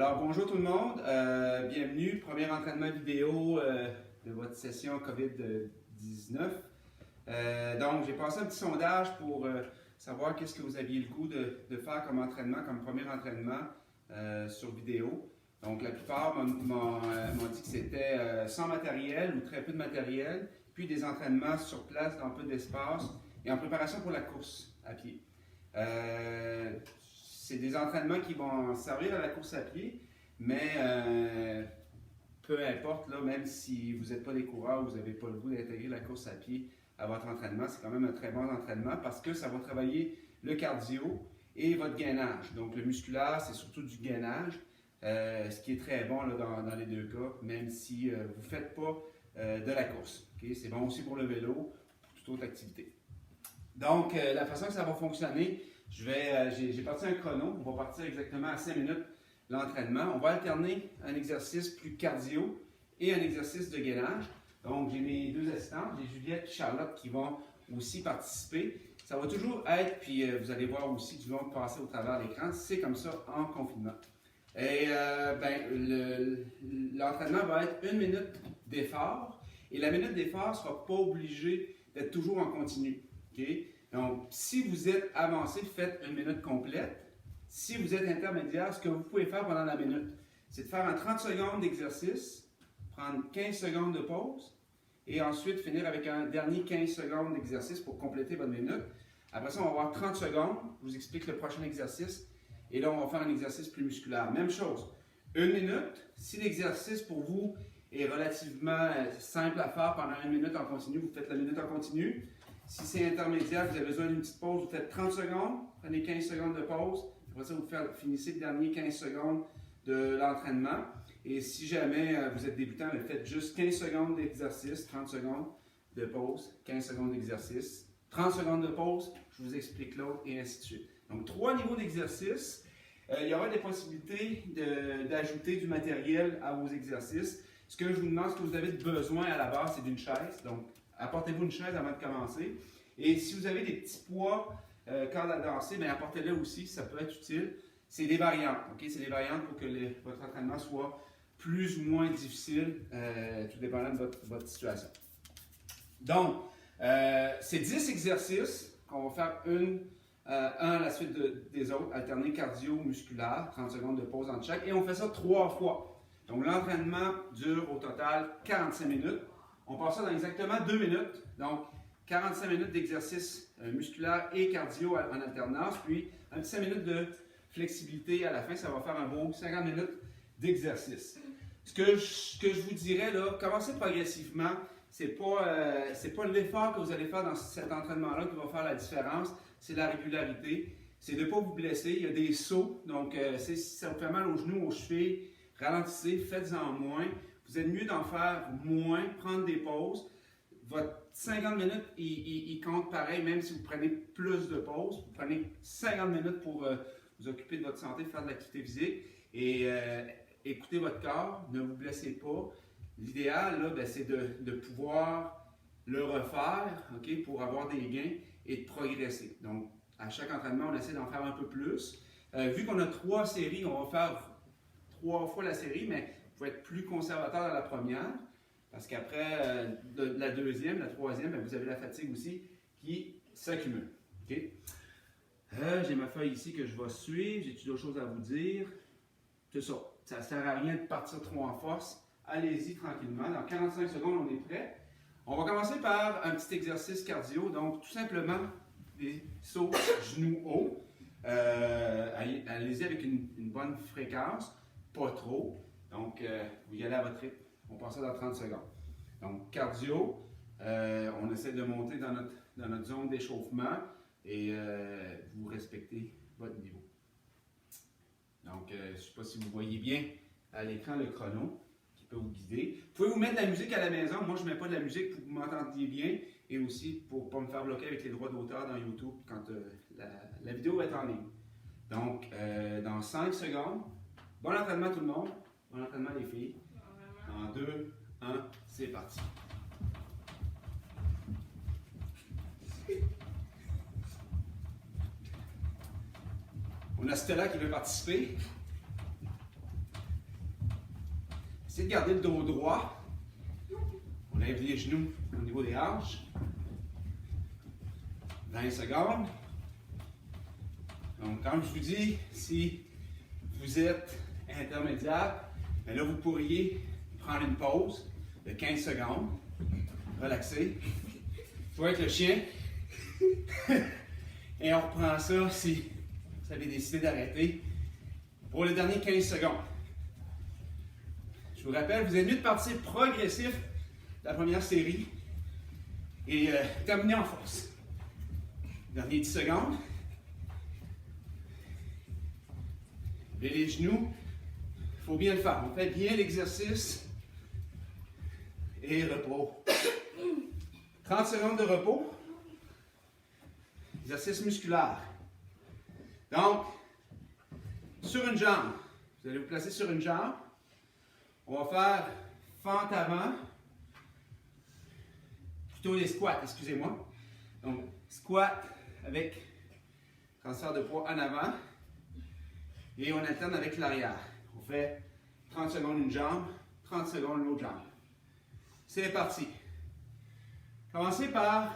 Alors, bonjour tout le monde, bienvenue, premier entraînement vidéo de votre session COVID-19. Donc, j'ai passé un petit sondage pour savoir qu'est-ce que vous aviez le goût de faire comme entraînement, comme premier entraînement sur vidéo. Donc, la plupart m'ont dit que c'était sans matériel ou très peu de matériel, puis des entraînements sur place dans peu d'espace et en préparation pour la course à pied. C'est des entraînements qui vont servir à la course à pied, mais peu importe, là, même si vous n'êtes pas des coureurs ou vous n'avez pas le goût d'intégrer la course à pied à votre entraînement, c'est quand même un très bon entraînement parce que ça va travailler le cardio et votre gainage. Donc le musculaire, c'est surtout du gainage, ce qui est très bon là, dans les deux cas, même si vous ne faites pas de la course. Okay? C'est bon aussi pour le vélo, pour toute autre activité. Donc la façon que ça va fonctionner, j'ai parti un chrono, on va partir exactement à 5 minutes l'entraînement. On va alterner un exercice plus cardio et un exercice de gainage. Donc, j'ai mes deux assistantes, j'ai Juliette et Charlotte qui vont aussi participer. Ça va toujours être, puis vous allez voir aussi qu'ils vont passer au travers de l'écran, c'est comme ça en confinement. Et l'entraînement va être 1 minute d'effort et la minute d'effort ne sera pas obligée d'être toujours en continu. Okay? Donc, si vous êtes avancé, faites 1 minute complète. Si vous êtes intermédiaire, ce que vous pouvez faire pendant la minute, c'est de faire un 30 secondes d'exercice, prendre 15 secondes de pause et ensuite finir avec un dernier 15 secondes d'exercice pour compléter votre minute. Après ça, on va avoir 30 secondes. Je vous explique le prochain exercice. Et là, on va faire un exercice plus musculaire. Même chose. 1 minute. Si l'exercice pour vous est relativement simple à faire pendant 1 minute en continu, vous faites la minute en continu. Si c'est intermédiaire, vous avez besoin d'une petite pause, vous faites 30 secondes, prenez 15 secondes de pause. Après ça, vous finissez le dernier 15 secondes de l'entraînement. Et si jamais vous êtes débutant, faites juste 15 secondes d'exercice, 30 secondes de pause, 15 secondes d'exercice, 30 secondes de pause, je vous explique l'autre et ainsi de suite. Donc, 3 niveaux d'exercice. Il y aura des possibilités d'ajouter du matériel à vos exercices. Ce que je vous demande, ce que vous avez besoin à la base, c'est d'une chaise. Donc, apportez-vous une chaise avant de commencer. Et si vous avez des petits poids quand à danser, bien, apportez-le aussi, ça peut être utile. C'est des variantes, ok? C'est des variantes pour que votre entraînement soit plus ou moins difficile, tout dépendant de votre situation. Donc, c'est 10 exercices qu'on va faire un à la suite des autres, alterner cardio-musculaire, 30 secondes de pause entre chaque, et on fait ça 3 fois. Donc, l'entraînement dure au total 45 minutes. On passe ça dans exactement 2 minutes. Donc, 45 minutes d'exercice musculaire et cardio en alternance, puis un petit 5 minutes de flexibilité à la fin. Ça va faire un beau 50 minutes d'exercice. Ce que je vous dirais, là, commencez progressivement. C'est pas l'effort que vous allez faire dans cet entraînement-là qui va faire la différence, c'est la régularité. C'est de ne pas vous blesser. Il y a des sauts, donc si ça vous fait mal aux genoux, aux chevilles, ralentissez, faites-en moins. Vous êtes mieux d'en faire moins, prendre des pauses. Votre 50 minutes, il compte pareil, même si vous prenez plus de pauses. Vous prenez 50 minutes pour vous occuper de votre santé, faire de l'activité physique et écoutez votre corps, ne vous blessez pas. L'idéal, là, c'est de pouvoir le refaire, okay, pour avoir des gains et de progresser. Donc, à chaque entraînement, on essaie d'en faire un peu plus. Vu qu'on a 3 séries, on va faire 3 fois la série, mais il faut être plus conservateur dans la première. Parce qu'après la deuxième, la troisième, vous avez la fatigue aussi qui s'accumule. Okay? J'ai ma feuille ici que je vais suivre. J'ai-tu d'autres choses à vous dire? C'est ça. Ça ne sert à rien de partir trop en force. Allez-y tranquillement. Dans 45 secondes, on est prêt. On va commencer par un petit exercice cardio. Donc, tout simplement, des sauts genoux hauts. Allez-y avec une bonne fréquence, pas trop. Donc, vous y allez à votre rythme. On passe ça dans 30 secondes. Donc, cardio, on essaie de monter dans notre zone d'échauffement et vous respectez votre niveau. Donc, je ne sais pas si vous voyez bien à l'écran le chrono qui peut vous guider. Vous pouvez vous mettre de la musique à la maison. Moi, je ne mets pas de la musique pour que vous m'entendiez bien et aussi pour ne pas me faire bloquer avec les droits d'auteur dans YouTube quand la vidéo va être en ligne. Donc, dans 5 secondes, bon entraînement tout le monde. Bon entraînement les filles. En 2, 1, c'est parti. On a Stella qui veut participer. Essayez de garder le dos droit. On lève les genoux au niveau des hanches. 20 secondes. Donc, comme je vous dis, si vous êtes intermédiaire, bien là, vous pourriez prendre une pause de 15 secondes. Relaxer. Jouer avec le chien. Et on reprend ça si vous avez décidé d'arrêter pour les derniers 15 secondes. Je vous rappelle, vous êtes mieux de partir progressif la première série et terminer en force. Dernier 10 secondes. Et les genoux, il faut bien le faire. On fait bien l'exercice et repos. 30 secondes de repos. Exercice musculaire. Donc, sur une jambe, vous allez vous placer sur une jambe. On va faire fente avant. Plutôt les squats, excusez-moi. Donc, squat avec transfert de poids en avant. Et on alterne avec l'arrière. On fait 30 secondes une jambe, 30 secondes l'autre jambe. C'est parti. Commencez par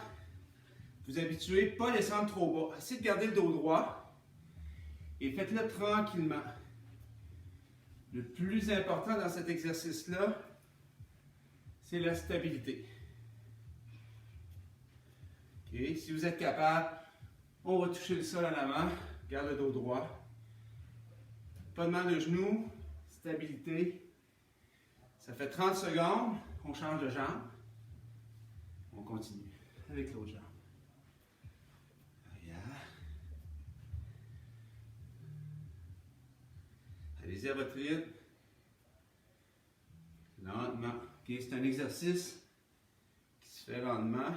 vous habituer, pas descendre trop bas. Essayez de garder le dos droit et faites-le tranquillement. Le plus important dans cet exercice-là, c'est la stabilité. Okay. Si vous êtes capable, on va toucher le sol en avant, garde le dos droit. Pas de mal de genoux, stabilité. Ça fait 30 secondes, on change de jambe. On continue avec l'autre jambe. Arrière. Allez-y à votre rythme. Lentement. Okay, c'est un exercice qui se fait lentement.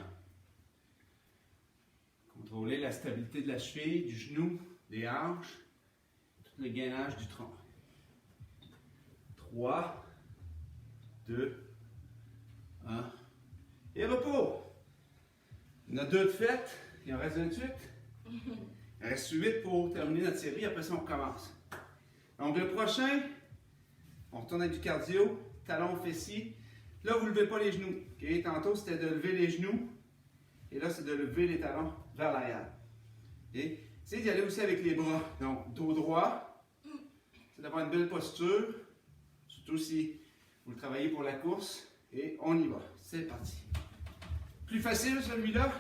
Contrôlez la stabilité de la cheville, du genou, des hanches. Le gainage du tronc. 3, 2, 1. Et repos. On a 2 de faites. Il en reste 28. Il en reste 8 pour terminer notre série. Après ça, on recommence. Donc, le prochain, on retourne avec du cardio. Talon fessier. Là, vous ne levez pas les genoux. Okay? Tantôt, c'était de lever les genoux. Et là, c'est de lever les talons vers l'arrière. Okay? Essayez d'y aller aussi avec les bras. Donc, dos droit. C'est d'avoir une belle posture, surtout si vous le travaillez pour la course. Et on y va. C'est parti. Plus facile celui-là.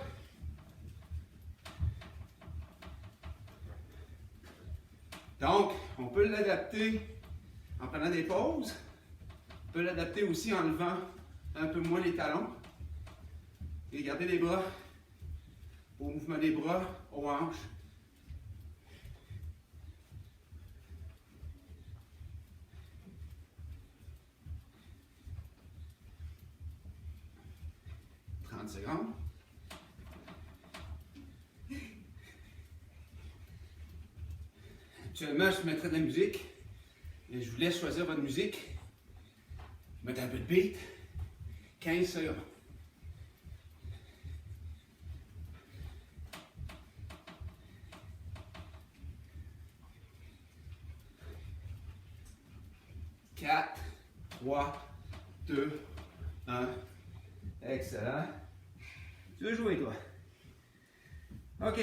Donc, on peut l'adapter en prenant des pauses. On peut l'adapter aussi en levant un peu moins les talons. Et gardez les bras au mouvement des bras, aux hanches. Secondes. Actuellement, je mettrai de la musique et je vous laisse choisir votre musique. Mettez un peu de beat. 15 secondes. Quatre, 3, 2, 1. Excellent. Tu veux jouer, toi? OK.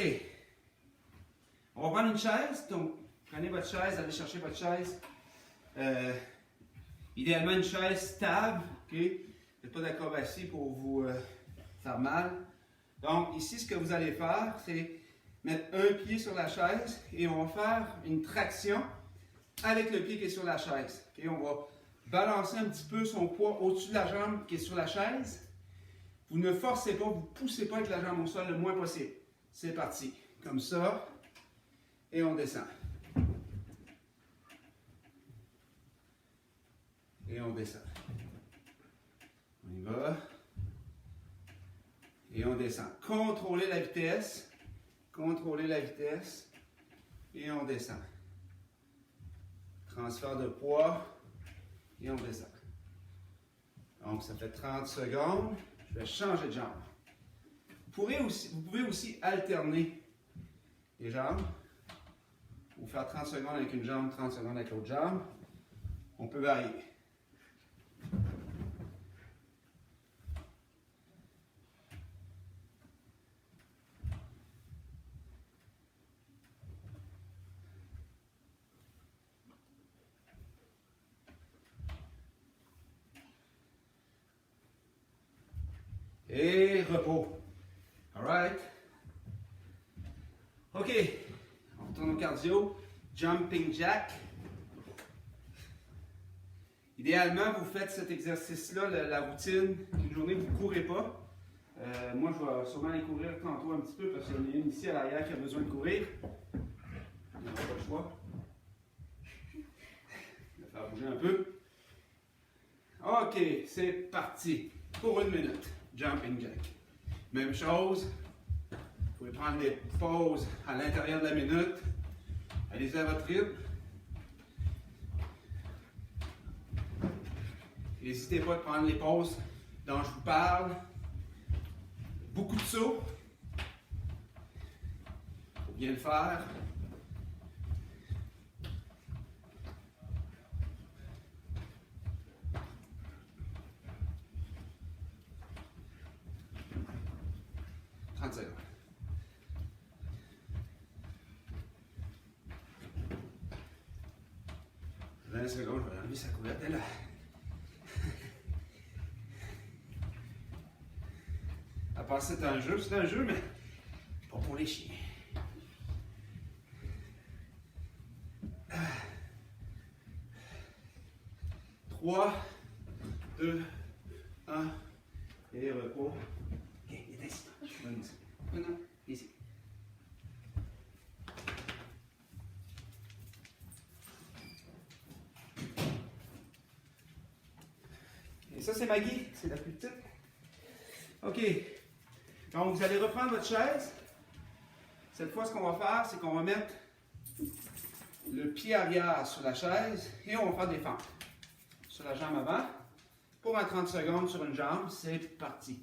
On va prendre une chaise. Donc, prenez votre chaise, allez chercher votre chaise. Idéalement, une chaise stable. OK? Faites pas d'acrobatie pour vous faire mal. Donc, ici, ce que vous allez faire, c'est mettre un pied sur la chaise et on va faire une traction avec le pied qui est sur la chaise. OK? On va balancer un petit peu son poids au-dessus de la jambe qui est sur la chaise. Vous ne forcez pas, vous ne poussez pas avec la jambe au sol le moins possible. C'est parti. Comme ça. Et on descend. Et on descend. On y va. Et on descend. Contrôlez la vitesse. Contrôlez la vitesse. Et on descend. Transfert de poids. Et on descend. Donc, ça fait 30 secondes. Je vais changer de jambe. Vous pouvez aussi alterner les jambes. Ou faire 30 secondes avec une jambe, 30 secondes avec l'autre jambe. On peut varier. Et repos. Alright. OK. On retourne au cardio. Jumping jack. Idéalement, vous faites cet exercice-là, la routine, une journée où vous ne courez pas. Moi, je vais sûrement aller courir tantôt un petit peu parce qu'il y en a une ici à l'arrière qui a besoin de courir. On n'a pas le choix. Je vais faire bouger un peu. OK, c'est parti. Pour 1 minute. Jumping jack. Même chose. Vous pouvez prendre des pauses à l'intérieur de la minute. Allez-y à votre rythme. N'hésitez pas à prendre les pauses dont je vous parle. Beaucoup de sauts. Il faut bien le faire. Secondes. 20 secondes, je vais enlever sa couverture. Elle là. À part c'est un jeu, mais pas pour les chiens. 3, 2, 1, et repos. Ok, il est ici. Non, ici. Et ça, c'est Maggie, c'est la plus petite. OK. Donc, vous allez reprendre votre chaise. Cette fois, ce qu'on va faire, c'est qu'on va mettre le pied arrière sur la chaise et on va faire des fentes sur la jambe avant. Pour un 30 secondes sur une jambe, c'est parti.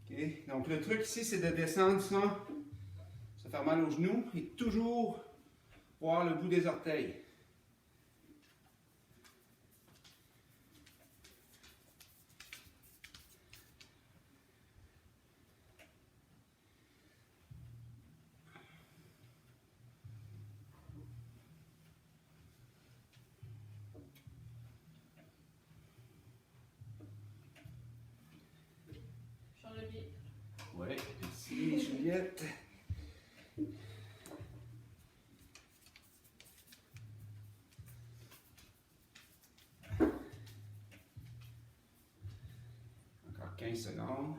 Okay. Donc, le truc ici, c'est de descendre sans se faire mal aux genoux et toujours voir le bout des orteils. Oui, ici, Juliette. Encore 15 secondes.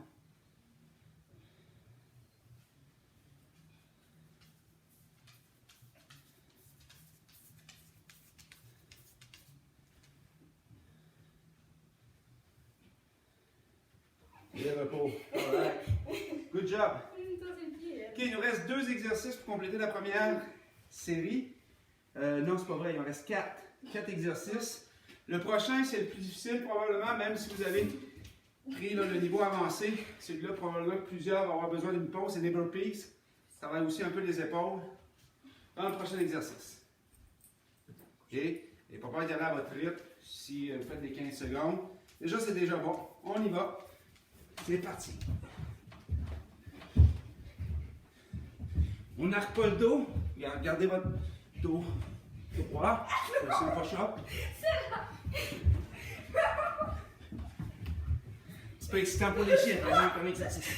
Et repos. All right. Good job. OK, il nous reste 2 exercices pour compléter la première série. Non, c'est pas vrai, il en reste 4. 4 exercices. Le prochain, c'est le plus difficile probablement, même si vous avez pris là, le niveau avancé. Celui-là, probablement que plusieurs vont avoir besoin d'une pause. C'est des burpees. Ça travaille aussi un peu les épaules. Dans le prochain exercice. OK? Et pas peur d'y aller à votre rythme si vous faites des 15 secondes. Déjà, c'est déjà bon. On y va. C'est parti. On n'arque pas le dos. Gardez votre dos droit. C'est un push-up. C'est pas excitant pour les chiens, par exemple, comme exercice.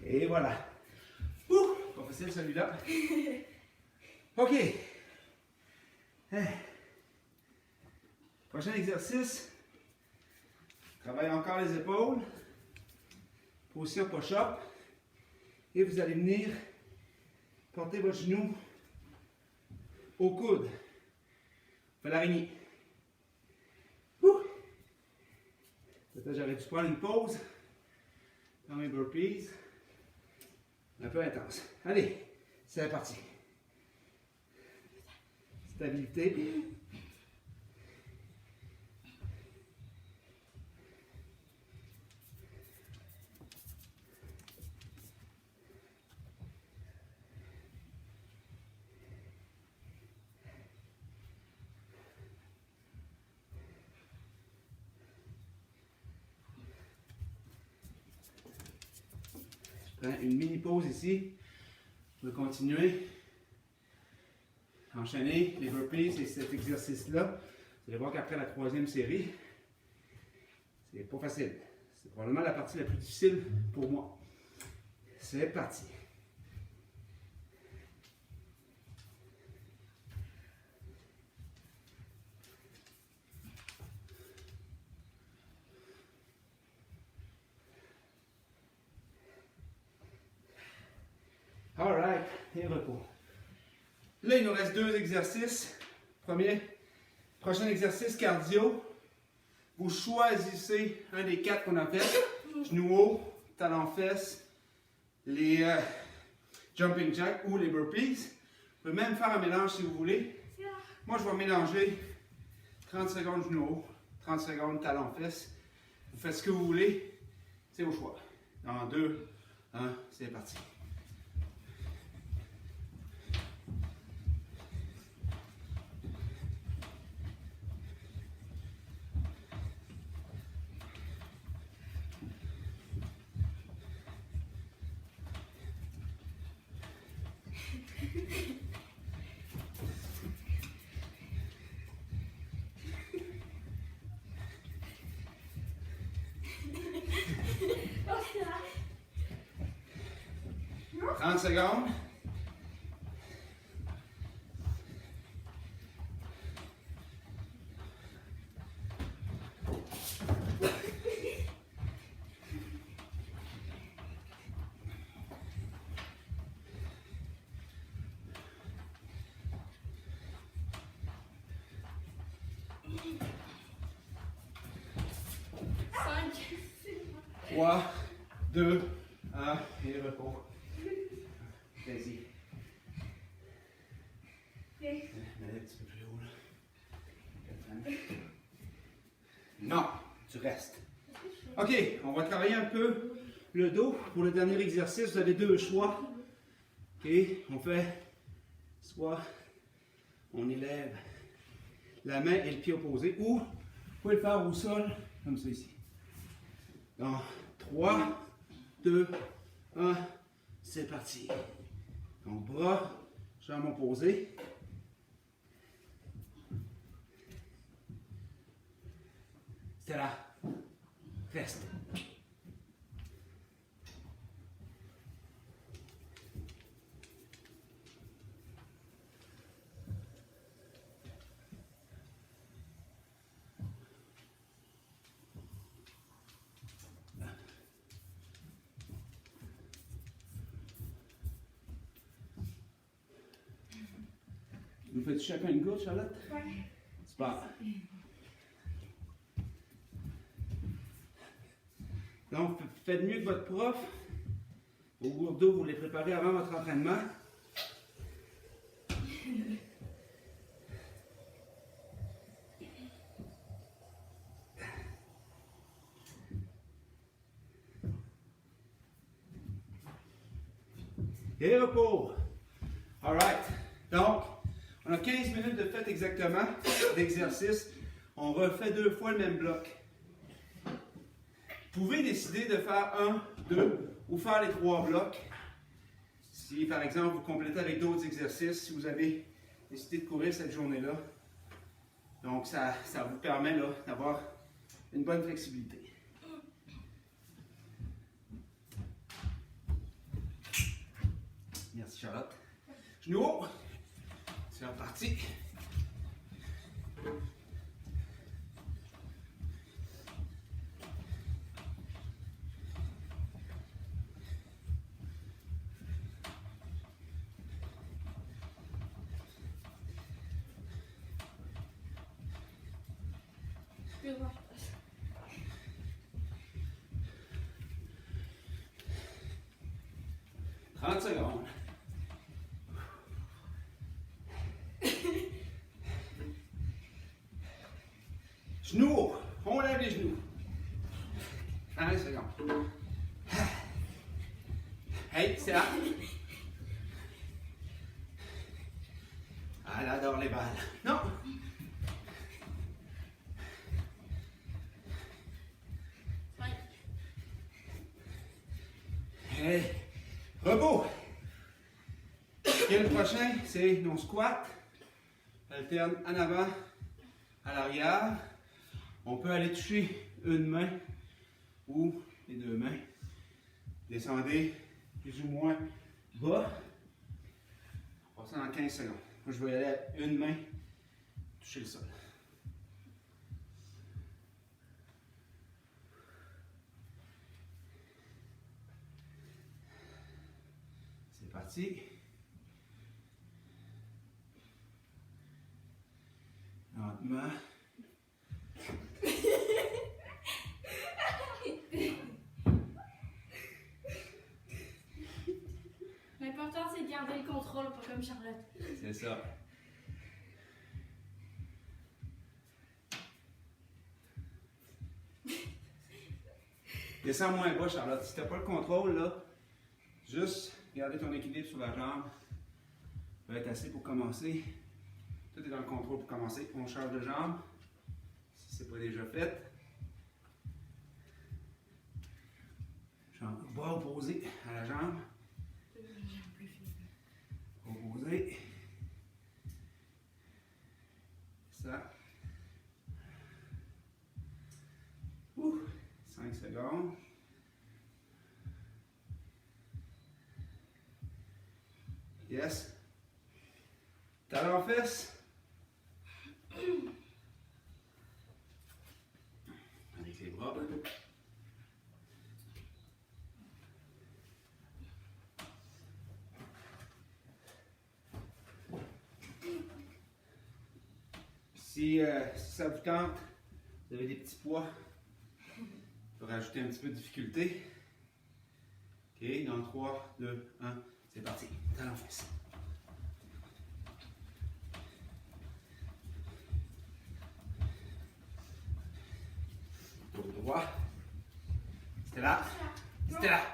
Et voilà. Ouh, pas facile celui-là. OK. Prochain exercice. Travaille encore les épaules. Position push-up. Et vous allez venir porter votre genou au coude. Faites l'araignée. Peut-être j'aurais dû prendre une pause dans mes burpees. Un peu intense. Allez, c'est parti. Stabilité. Je prends une mini pause ici. Je vais continuer. Enchaîner les burpees et cet exercice-là. Vous allez voir qu'après la troisième série, c'est pas facile. C'est probablement la partie la plus difficile pour moi. C'est parti. All right, et repos. Là, il nous reste deux exercices. Prochain exercice cardio. Vous choisissez un des quatre qu'on a fait. Genoux hauts, talons fesses, les jumping jacks ou les burpees. Vous pouvez même faire un mélange si vous voulez. Moi, je vais mélanger 30 secondes genoux hauts, 30 secondes talons fesses. Vous faites ce que vous voulez. C'est au choix. Dans 2, 1, c'est parti. Trente secondes. Trois, deux, un, et repos. Vas-y. Mets un petit peu plus haut là. Non, tu restes. OK, on va travailler un peu le dos. Pour le dernier exercice, vous avez deux choix. OK, on fait soit on élève la main et le pied opposé, ou vous pouvez le faire au sol, comme ça ici. Dans 3, 2, 1, c'est parti. Donc, bras, jambes opposées. C'est là. Reste. Vous faites chacun une gauche, Charlotte? Oui. Super. Donc, faites mieux que votre prof. Vos gourdeaux, vous les préparez avant votre entraînement. Et repos. All right. Donc, on a 15 minutes de fait exactement d'exercice. On refait 2 fois le même bloc. Vous pouvez décider de faire 1, 2 ou faire les 3 blocs. Si par exemple vous complétez avec d'autres exercices, si vous avez décidé de courir cette journée-là. Donc ça vous permet d'avoir une bonne flexibilité. Merci Charlotte. Genoux haut. C'est reparti. 30 secondes. Genoux, on lève les genoux. 30 secondes. Hey, c'est là. Elle adore les balles. Non. Hey, repos. Et le prochain, c'est nos squats. Alterne en avant, à l'arrière. On peut aller toucher une main ou les deux mains. Descendez plus ou moins bas. On passe dans 15 secondes. Moi, je vais y aller à une main, toucher le sol. C'est parti. Lentement. L'important, c'est de garder le contrôle, pas comme Charlotte. C'est ça. Descends moins bas, Charlotte. Si tu n'as pas le contrôle, là, juste garder ton équilibre sur la jambe. Ça va être assez pour commencer. Tout est dans le contrôle pour commencer. On change de jambe. Si ce n'est pas déjà fait. Bras opposé à la jambe. Opposé. Ça. 5 secondes. Yes. Talon en fesse. Avec les bras. Si ça vous tente, vous avez des petits poids, pour rajouter un petit peu de difficulté. Ok, dans 3, 2, 1, c'est parti. Talon fesse. Tour droit. C'était là. C'était là.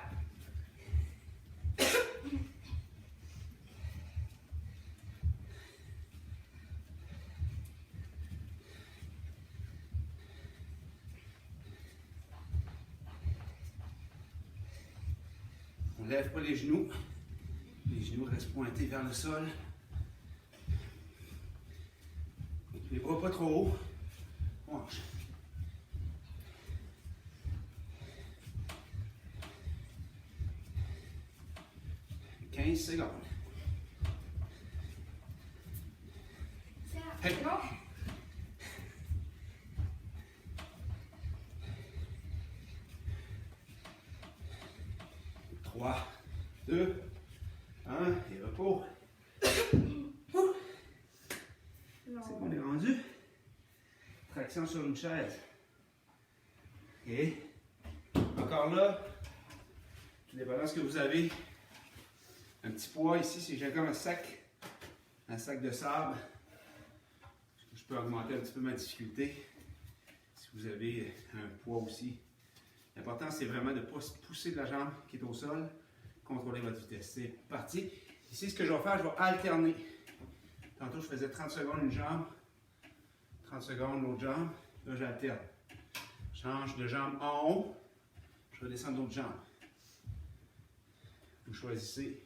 On ne lève pas les genoux. Les genoux restent pointés vers le sol. Les bras pas trop hauts. Hanche. 15 secondes. Hey. 3, 2, 1, et repos. C'est bon, on est rendu. Traction sur une chaise. Et encore là, tout dépendant de ce que vous avez. Un petit poids ici, si j'ai comme un sac de sable, je peux augmenter un petit peu ma difficulté. Si vous avez un poids aussi. L'important, c'est vraiment de ne pas se pousser de la jambe qui est au sol. Contrôler votre vitesse. C'est parti. Ici, ce que je vais faire, je vais alterner. Tantôt, je faisais 30 secondes une jambe, 30 secondes l'autre jambe. Là, j'alterne. Change de jambe en haut. Je vais descendre l'autre jambe. Vous choisissez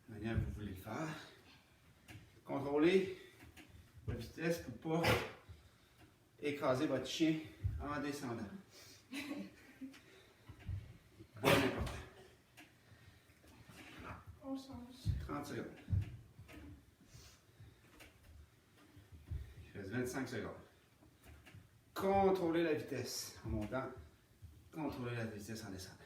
la manière que vous voulez le faire. Contrôlez votre vitesse pour ne pas écraser votre chien en descendant. Bon, important. On change. 30 secondes. Il reste 25 secondes. Contrôlez la vitesse en montant. Contrôlez la vitesse en descendant.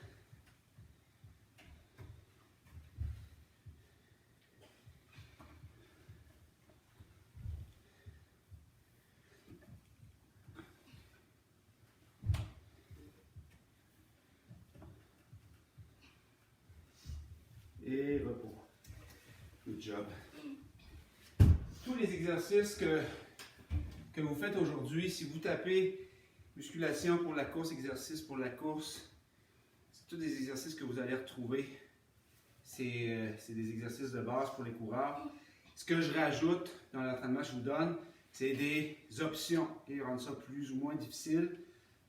job. Tous les exercices que vous faites aujourd'hui, si vous tapez musculation pour la course, exercice pour la course, c'est tous des exercices que vous allez retrouver. C'est des exercices de base pour les coureurs. Ce que je rajoute dans l'entraînement que je vous donne, c'est des options qui rendent ça plus ou moins difficile.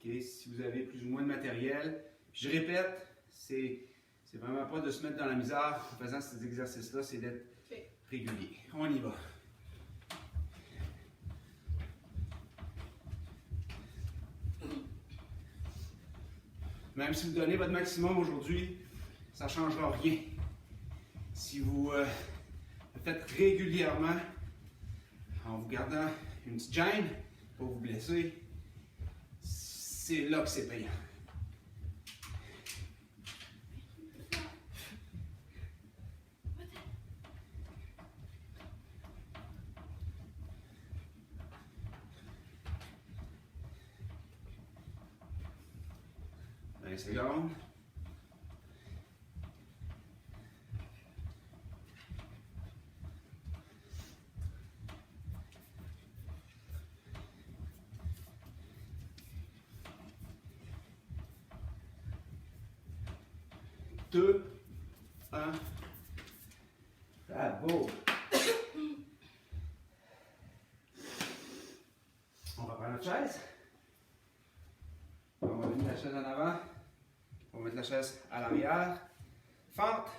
Okay? Si vous avez plus ou moins de matériel. Puis je répète, c'est vraiment pas de se mettre dans la misère en faisant ces exercices-là, c'est d'être régulier. On y va. Même si vous donnez votre maximum aujourd'hui, ça ne changera rien. Si vous le faites régulièrement, en vous gardant une petite gêne pour vous blesser, c'est là que c'est payant. Secondes. Deux, un. Bravo. On va prendre notre chaise. On va mettre la chaise en avant. On va mettre la chaise à l'arrière. Fente.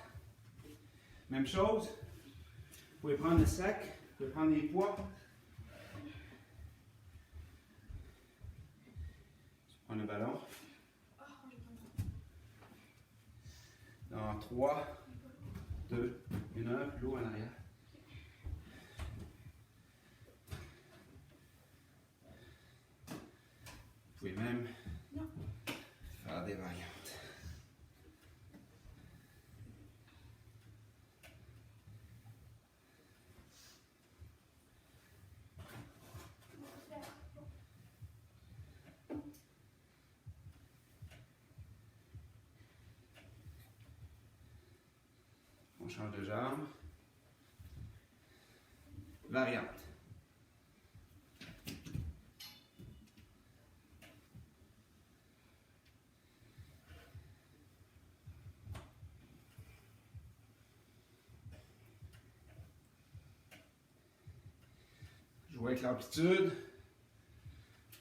Même chose. Vous pouvez prendre le sac. Vous pouvez prendre les poids. On le ballon. Dans 3, 2, 1, plus haut en arrière. Vous pouvez même faire des variantes. On change de jambe. Variante. Jouez avec l'amplitude,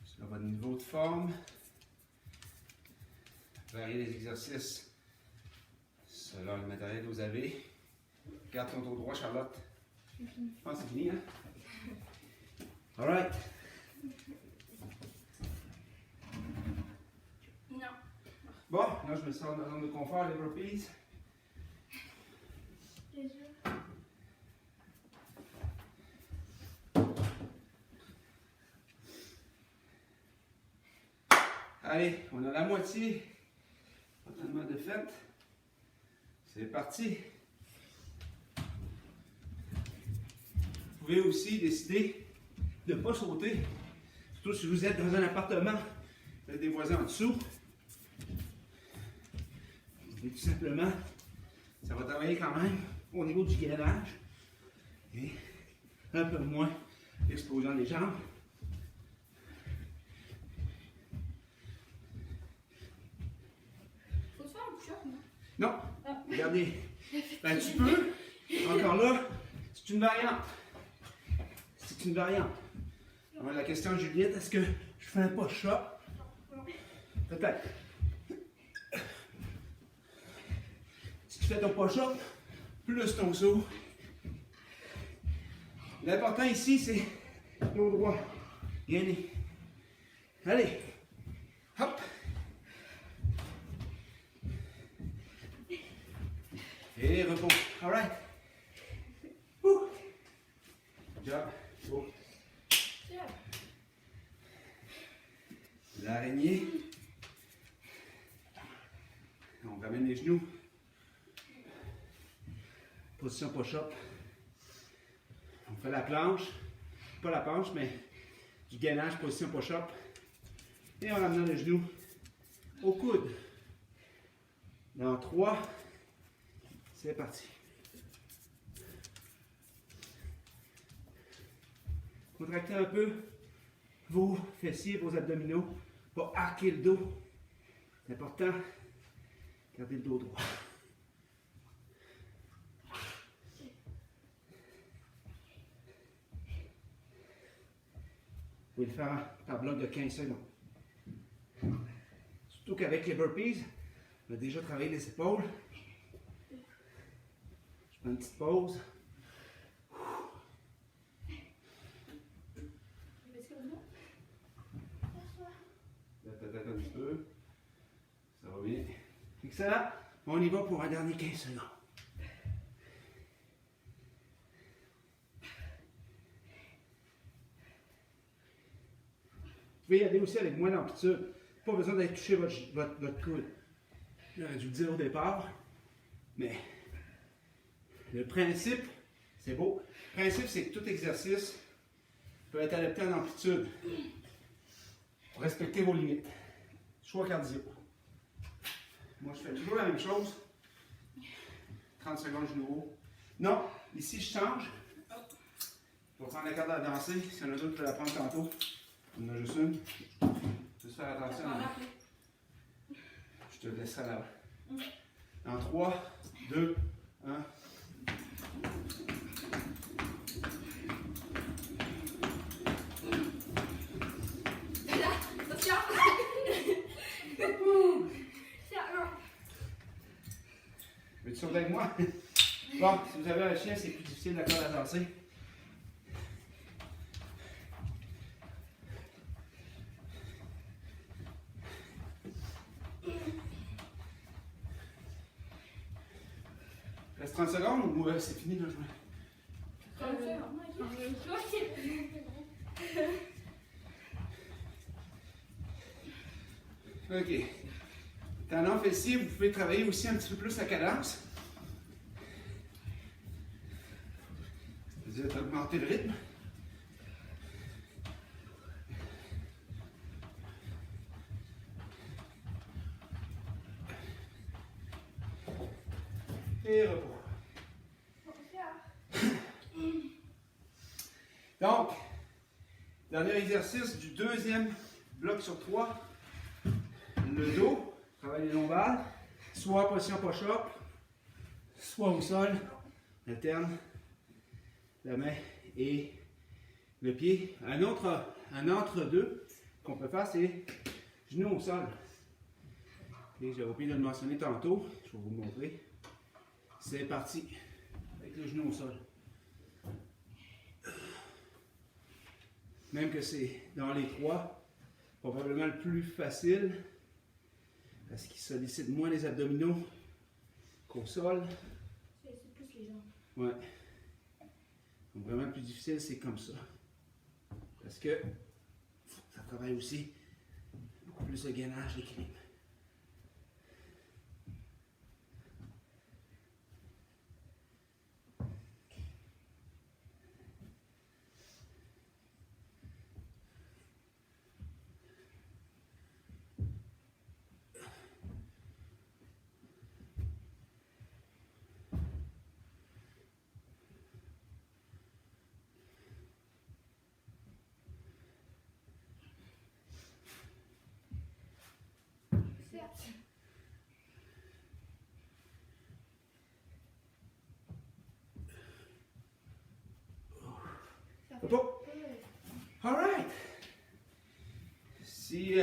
sur votre niveau de forme. Variez les exercices selon le matériel que vous avez. Garde ton dos droit, Charlotte. Je pense que c'est fini, hein? All right. Non. Bon, là, je me sors dans la zone de confort, les burpees. Allez, on a la moitié. Entraînement de fête. C'est parti. Vous pouvez aussi décider de ne pas sauter. Surtout si vous êtes dans un appartement, vous avez des voisins en dessous. Et tout simplement, ça va travailler quand même au niveau du gainage. Et un peu moins d'explosion des jambes. Faut se faire un push-up, non? Non, regardez. Ben, tu peux. Encore là, c'est une variante. C'est une variante. Alors, la question de Juliette, est-ce que je fais un push-up? Peut-être. Si tu fais ton push-up, plus ton saut. L'important ici, c'est ton droit. Gainé. Allez. Hop. Et repos. All right. Good job. Go. L'araignée. On ramène les genoux. Position push-up. On fait la planche. Pas la planche, mais du gainage, position push-up. Et en ramenant les genoux au coude. Dans 3. C'est parti. Contractez un peu vos fessiers, vos abdominaux. Pas arquer le dos. C'est important. Gardez le dos droit. Vous pouvez le faire par bloc de 15 secondes. Surtout qu'avec les burpees, on a déjà travaillé les épaules. Je prends une petite pause. Peut-être un petit peu. Ça va bien. Excellent. On y va pour un dernier 15 secondes. Vous pouvez y aller aussi avec moins d'amplitude. Pas besoin d'aller toucher votre coude. J'aurais dû le dire au départ, mais le principe, c'est beau. Le principe, c'est que tout exercice peut être adapté en amplitude. Respectez vos limites. Choix cardio. Moi, je fais toujours la même chose. 30 secondes genou haut. Non, ici, je change. Je vais prendre la corde à danser. Si y en a d'autres, je vais la prendre tantôt. On en a juste une. Juste faire attention. Je te laisserai là. En 3, 2, 1. Veux-tu sauter avec moi? Bon, si vous avez un chien, c'est plus difficile de la corde à danser. Reste 30 secondes ou c'est fini de jouer? 30 secondes. OK. Tendon fessier, vous pouvez travailler aussi un petit peu plus la cadence. C'est-à-dire d'augmenter le rythme. Et repos. Donc, dernier exercice du deuxième bloc sur 3. Le dos, travaille les lombaires, soit en position push-up, soit au sol. On alterne la main et le pied. Un entre-deux qu'on peut faire, c'est genou au sol. J'avais oublié de le mentionner tantôt, je vais vous le montrer. C'est parti, avec le genou au sol. Même que c'est dans les trois, probablement le plus facile, parce qu'il sollicite moins les abdominaux qu'au sol. C'est plus les jambes. Ouais. Donc vraiment le plus difficile, c'est comme ça. Parce que ça travaille aussi beaucoup plus le gainage, l'équilibre. Repos. All right. Si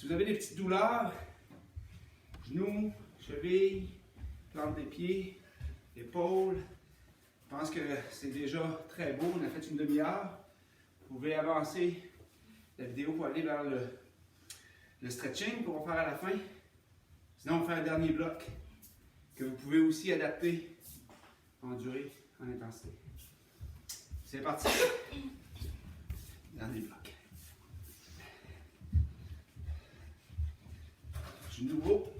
vous avez des petites douleurs, genoux, chevilles, plante des pieds, épaules, je pense que c'est déjà très beau. On a fait une demi-heure. Vous pouvez avancer la vidéo pour aller vers le stretching qu'on va faire à la fin. Sinon, on va faire un dernier bloc que vous pouvez aussi adapter en durée, en intensité. C'est parti. Dernier bloc. Genou haut.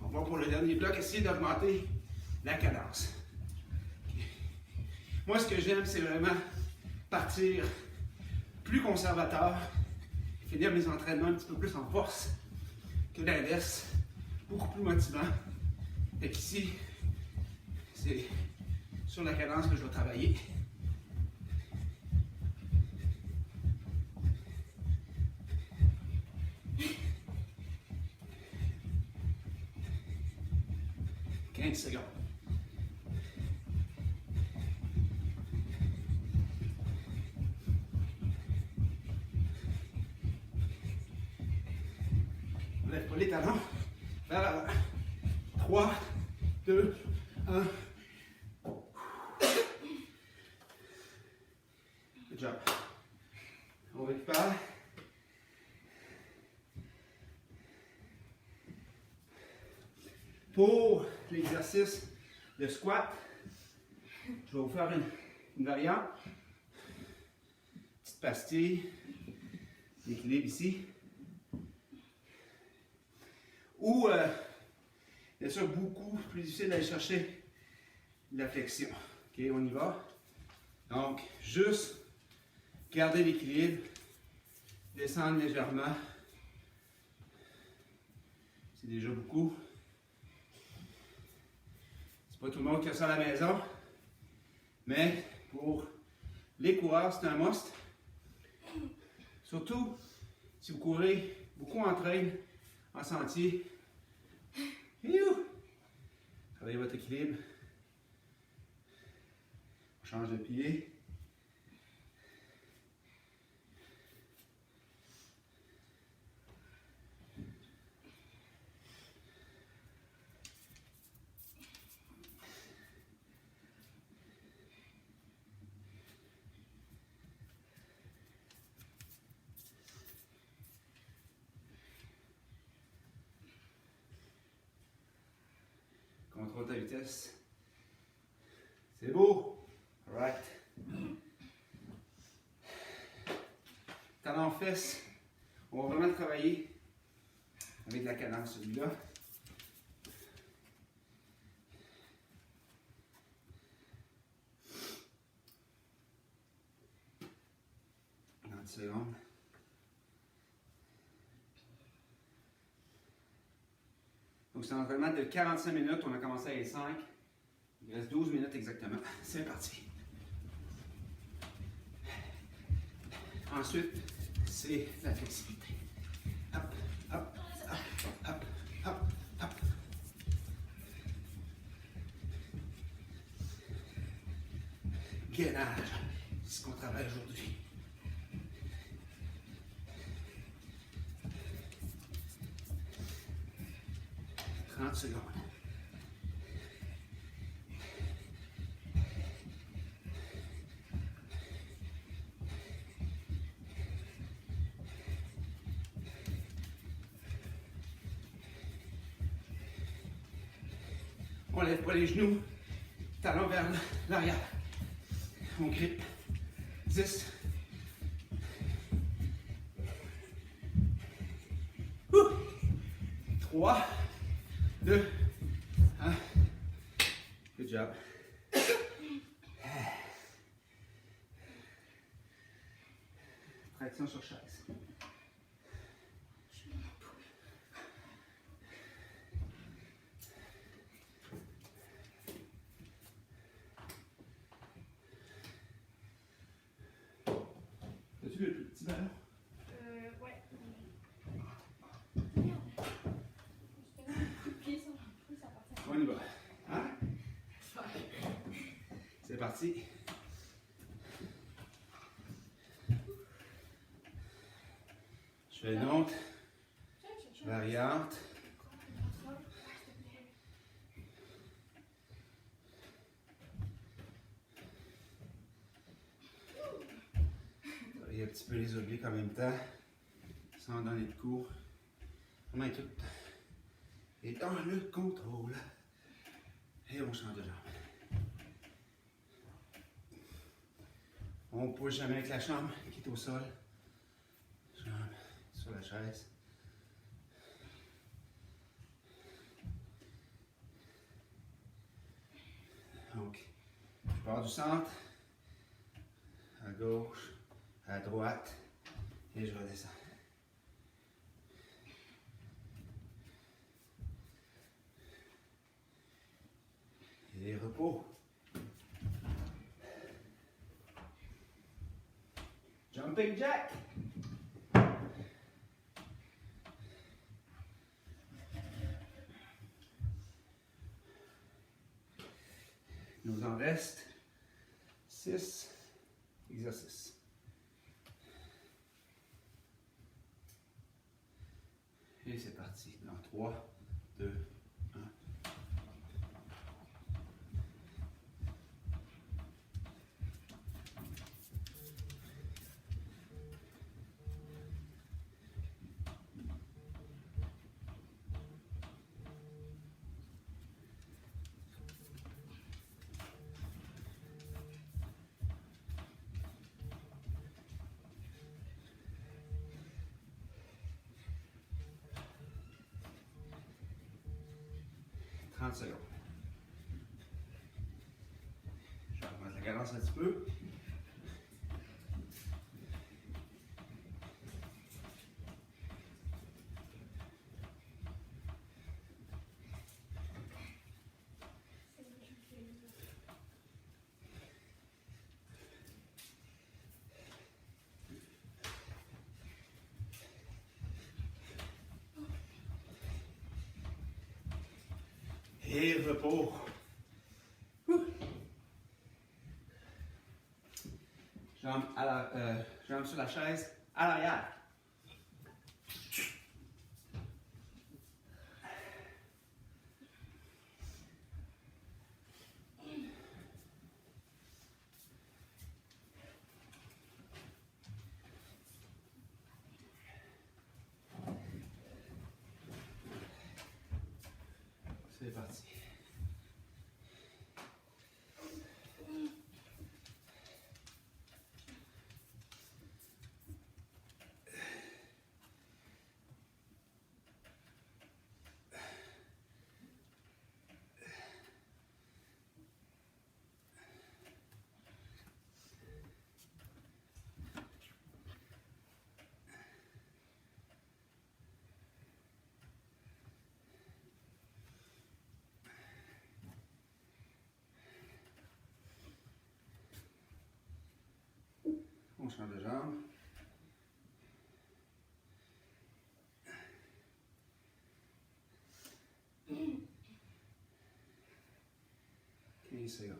On va pour le dernier bloc, essayer d'augmenter la cadence. Okay. Moi, ce que j'aime, c'est vraiment partir plus conservateur, finir mes entraînements un petit peu plus en force que l'inverse, beaucoup plus motivant. Fait qu'ici, c'est sur la cadence que je vais travailler. 15 secondes. On lève pas les talons. Vers l'avant. 3, 2, 1. Good job. On récupère. Pour l'exercice de squat, je vais vous faire une variante. Petite pastille d'équilibre ici. Ou, bien sûr, beaucoup plus difficile d'aller chercher la flexion. OK, on y va. Donc, juste garder l'équilibre, descendre légèrement. C'est déjà beaucoup. C'est pas tout le monde qui a ça à la maison, mais pour les coureurs, c'est un must. Surtout si vous courez beaucoup en trail, en sentier. Travaillez votre équilibre. On change de pied. Contrôle ta vitesse. C'est beau. All right. Talon fesses. On va vraiment travailler avec la cadence, celui-là. Dans 10 secondes. Donc, c'est un entraînement de 45 minutes. On a commencé à les 5. Il reste 12 minutes exactement. C'est parti. Ensuite, c'est la flexibilité. Hop, hop, hop, hop, hop, hop. Gainage. C'est ce qu'on travaille aujourd'hui. Secondes. On lève pas les genoux, talons vers l'arrière. On grippe. 10. 3. 2, 1. Good job. Traction sur chaise. As-tu le petit ballon? Ouais. On y va. Hein? C'est parti. Je fais une autre variante. Travailler un petit peu les obliques en même temps, sans donner de coups. On est tout. Et dans le contrôle. Et on change de jambe. On pousse jamais avec la jambe qui est au sol. Jambe sur la chaise. Donc, je pars du centre, à gauche, à droite, et je redescends. Et repos. Jumping jack. Il nous en reste 6 exercices. Et c'est parti. Dans 3, 2, 1. Secondes. Je vais remettre la cadence un petit peu. Et repos. Jambes sur la chaise à l'arrière. C'est parti. On change de jambe. Secondes.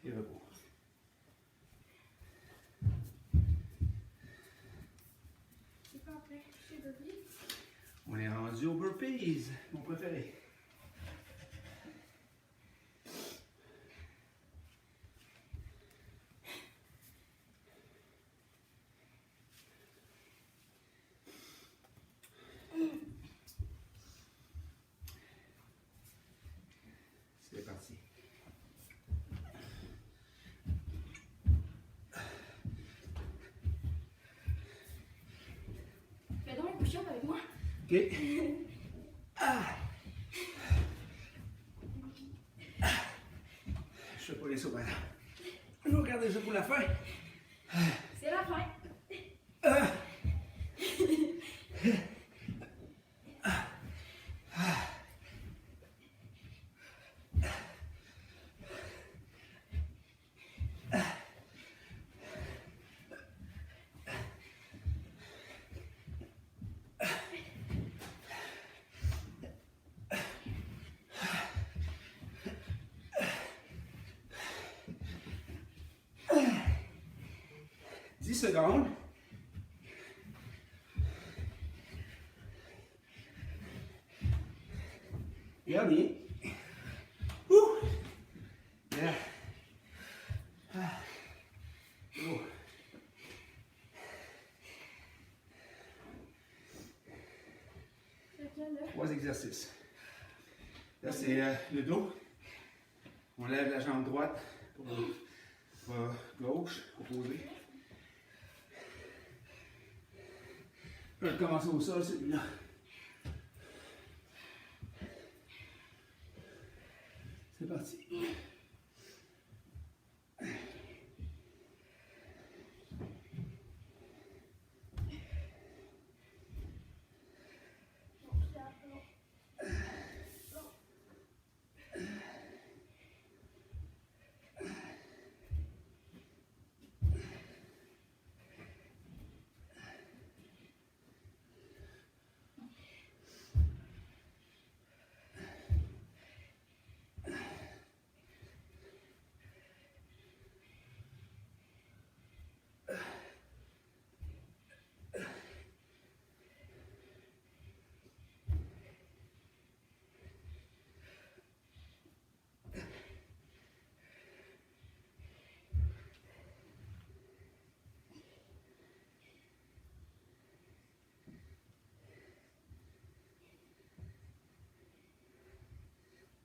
Et repos. On est rendu aux burpees, mon préféré. C'est parti. Fais donc un push-up avec moi. OK. Ah. Je fais pas les sauts maintenant. Je vais regarder ça pour la fin. C'est la fin. Secondes. Dernier. Ouh. Yeah. Ah. Oh. Trois exercices. Là, c'est le dos. On lève la jambe droite pour gauche, opposée. Je vais commencer au sol, celui-là. C'est parti.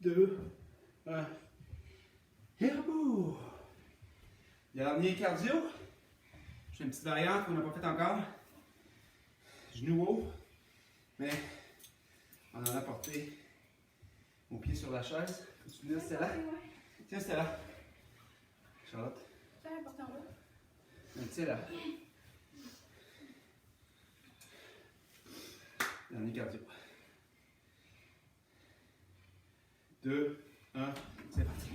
2, 1. Et repos. Dernier cardio. J'ai une petite variante qu'on n'a pas faite encore. Genou haut. Mais on en a porté mon pied sur la chaise. Tu me dis, Stella? Tiens, Stella. Charlotte. Ça va porter en bas. Tiens là. Dernier cardio. 2, 1, c'est parti.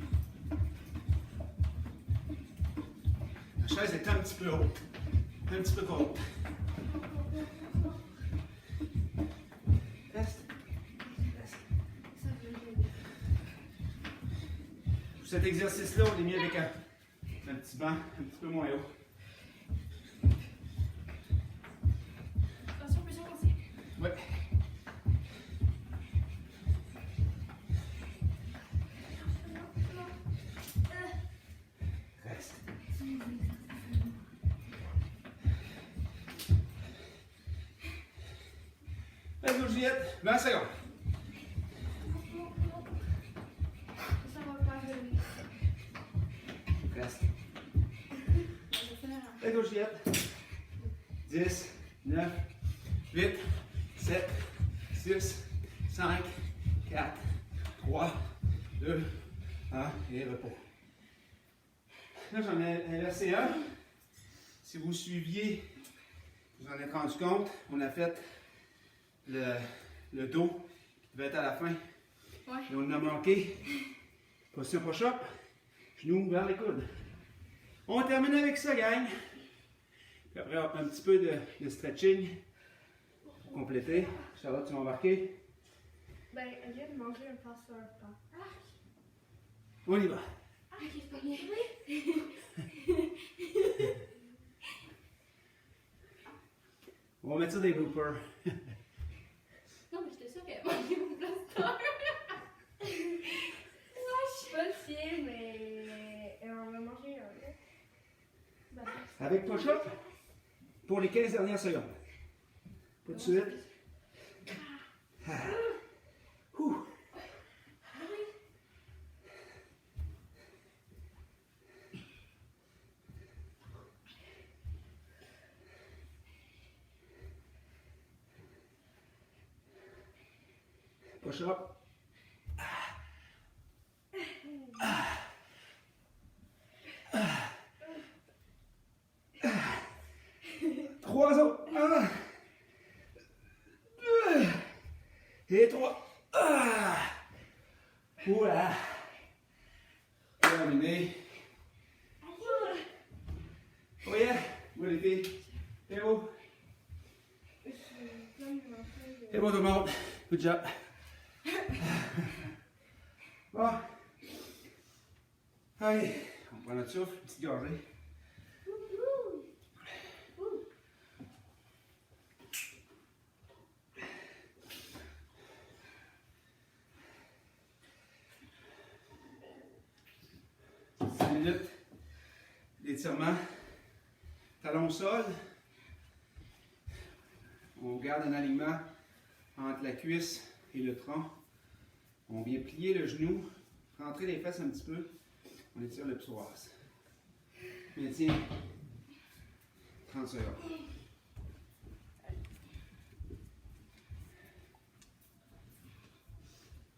La chaise est un petit peu haute. Un petit peu trop haute. Reste. Reste. Pour cet exercice-là, on est mis avec un petit banc un petit peu moins haut. Attention, pression avancée. Ouais. Reste. Reste aux Juliette. 20 secondes. Ça va pas venir. Reste. Je vais finir. Reste aux Juliette. 10, 9, 8, 7, 6, 5, 4, 3, 2, 1 et repos. Là, j'en ai inversé un. Si vous suiviez, vous en êtes rendu compte, on a fait le dos qui devait être à la fin. Ouais. Et on en a manqué. Position push-up, genoux vers les coudes. On termine avec ça, gang. Puis après, un petit peu de stretching pour compléter. Charlotte, tu vas embarquer. Ben, elle vient de manger un passeur pain. On y va. Ah, c'est pas bien. On va mettre ça des bloopers. Non, mais j'étais sûre qu'elle mangeait mon plaster. Moi, je suis pas le sien, mais elle en a mangé un. Là. Ben, Avec push-up pour les 15 dernières secondes. Pas de suite. Ah. Ouh. Push-up. 3 autres. 1, 2 et 3. Voilà. Terminé. Oh yeah. Où les filles? C'est beau. je suis plein de manger. C'est bon tout le monde. Good job. Bon. Allez, on prend notre souffle, une petite gorgée. Minutes d'étirement. Talon au sol. On garde un alignement entre la cuisse et le tronc. On vient plier le genou, rentrer les fesses un petit peu. On étire le psoas. Maintien 30 secondes.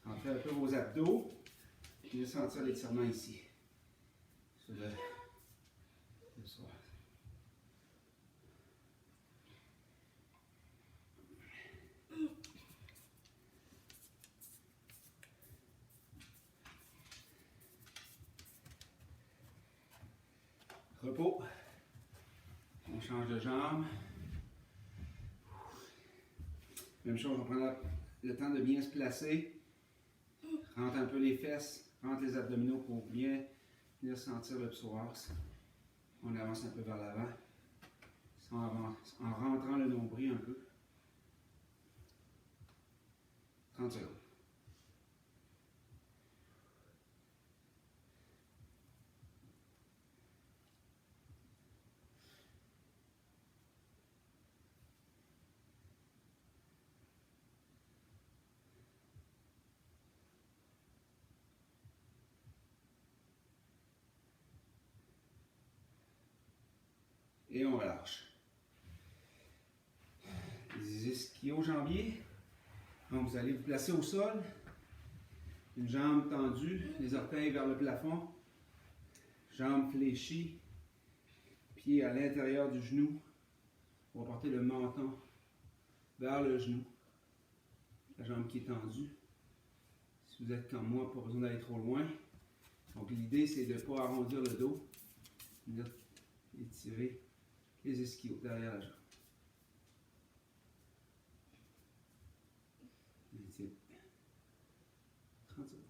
Rentrez un peu vos abdos. Puis sentir l'étirement ici. Sur le psoas. Repos. On change de jambe. Même chose, on prend le temps de bien se placer. Rentre un peu les fesses, rentre les abdominaux pour bien venir sentir le psoas. On avance un peu vers l'avant. En rentrant le nombril un peu. 30 secondes. Et on relâche. Les ischio-jambiers. Donc, vous allez vous placer au sol. Une jambe tendue, les orteils vers le plafond. Jambes fléchies. Pied à l'intérieur du genou. On va porter le menton vers le genou. La jambe qui est tendue. Si vous êtes comme moi, pas besoin d'aller trop loin. Donc, l'idée, c'est de ne pas arrondir le dos. Étirer les ischios derrière la jambe. Étire. 30 secondes.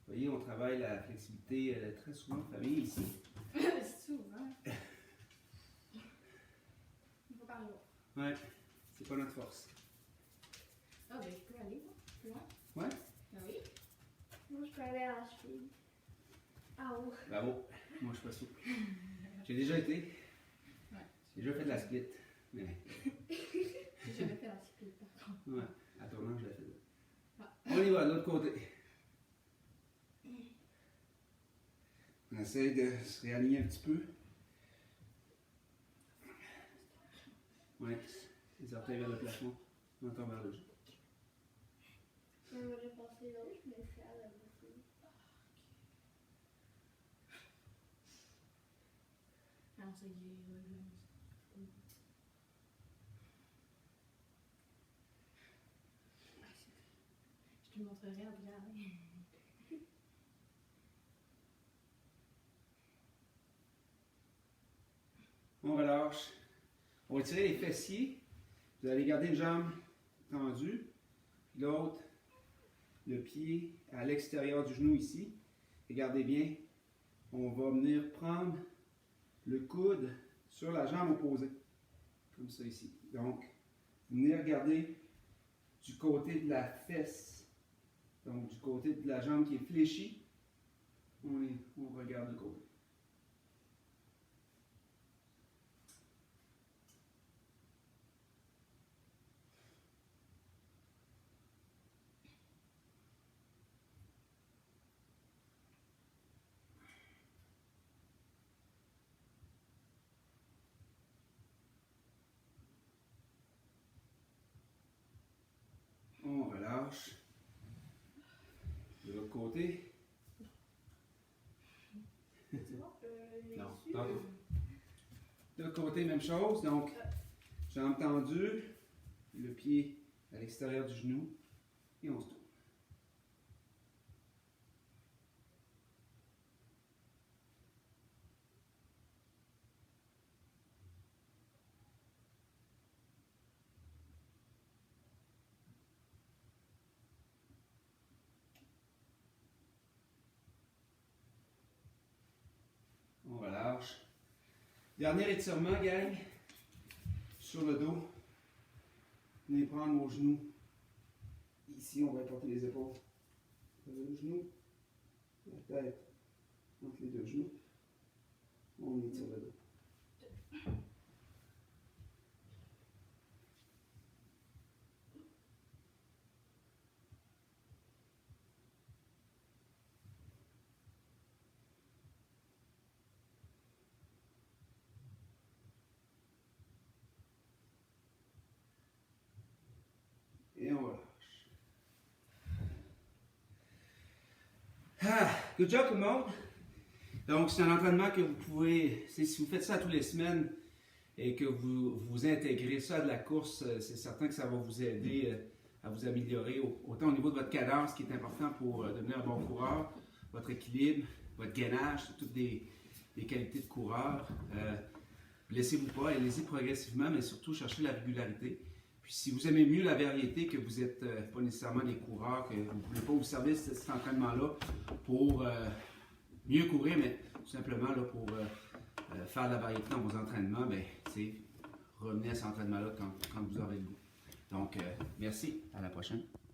Vous voyez, on travaille la flexibilité très souvent en famille ici. Souvent. Il faut parler. Ouais, c'est pas notre force. Ah, ben, je peux aller, moi. Plus loin. Ouais, Ben oui. Moi, je peux aller à la cheville. Ah ouais. bravo. Moi, je suis pas souple. J'ai déjà été. Ouais. J'ai déjà fait de la split. Mais, J'ai jamais fait la split, par contre. ouais, à tournant, je l'ai fait. Ah. On y va, de l'autre côté. On essaie de se réaligner un petit peu. Ouais, les orteils vers le plafond, menton vers le genou. On va aller passer l'autre, mais c'est à la bouffée. Ah, on s'est dit, je te montrerai après. On relâche. On va tirer les fessiers. Vous allez garder une jambe tendue. L'autre, le pied à l'extérieur du genou ici. Regardez bien. On va venir prendre le coude sur la jambe opposée. Comme ça ici. Donc, venez regarder du côté de la fesse. Donc, du côté de la jambe qui est fléchie. On regarde le côté. On relâche. De l'autre côté. Non, tantôt. De l'autre côté, même chose. Donc, jambe tendue, le pied à l'extérieur du genou, et on se tourne. On relâche. Dernier étirement, gang. Sur le dos. Venez prendre vos genoux. Ici, on va porter les épaules. Le genou, la tête entre les deux genoux. On étire le dos. Et on relâche. Ah, good job tout le monde. Donc, c'est un entraînement que vous pouvez, si vous faites ça tous les semaines et que vous intégrez ça à de la course, c'est certain que ça va vous aider à vous améliorer autant au niveau de votre cadence, qui est important pour devenir un bon coureur, votre équilibre, votre gainage, c'est toutes des qualités de coureur. Laissez-vous pas, allez-y progressivement, mais surtout cherchez la régularité. Puis si vous aimez mieux la variété, que vous n'êtes pas nécessairement des coureurs, que vous ne voulez pas vous servir de cet entraînement-là pour mieux courir, mais tout simplement là, pour faire de la variété dans vos entraînements, ben, revenez à cet entraînement-là quand vous aurez le goût. Donc, merci, à la prochaine.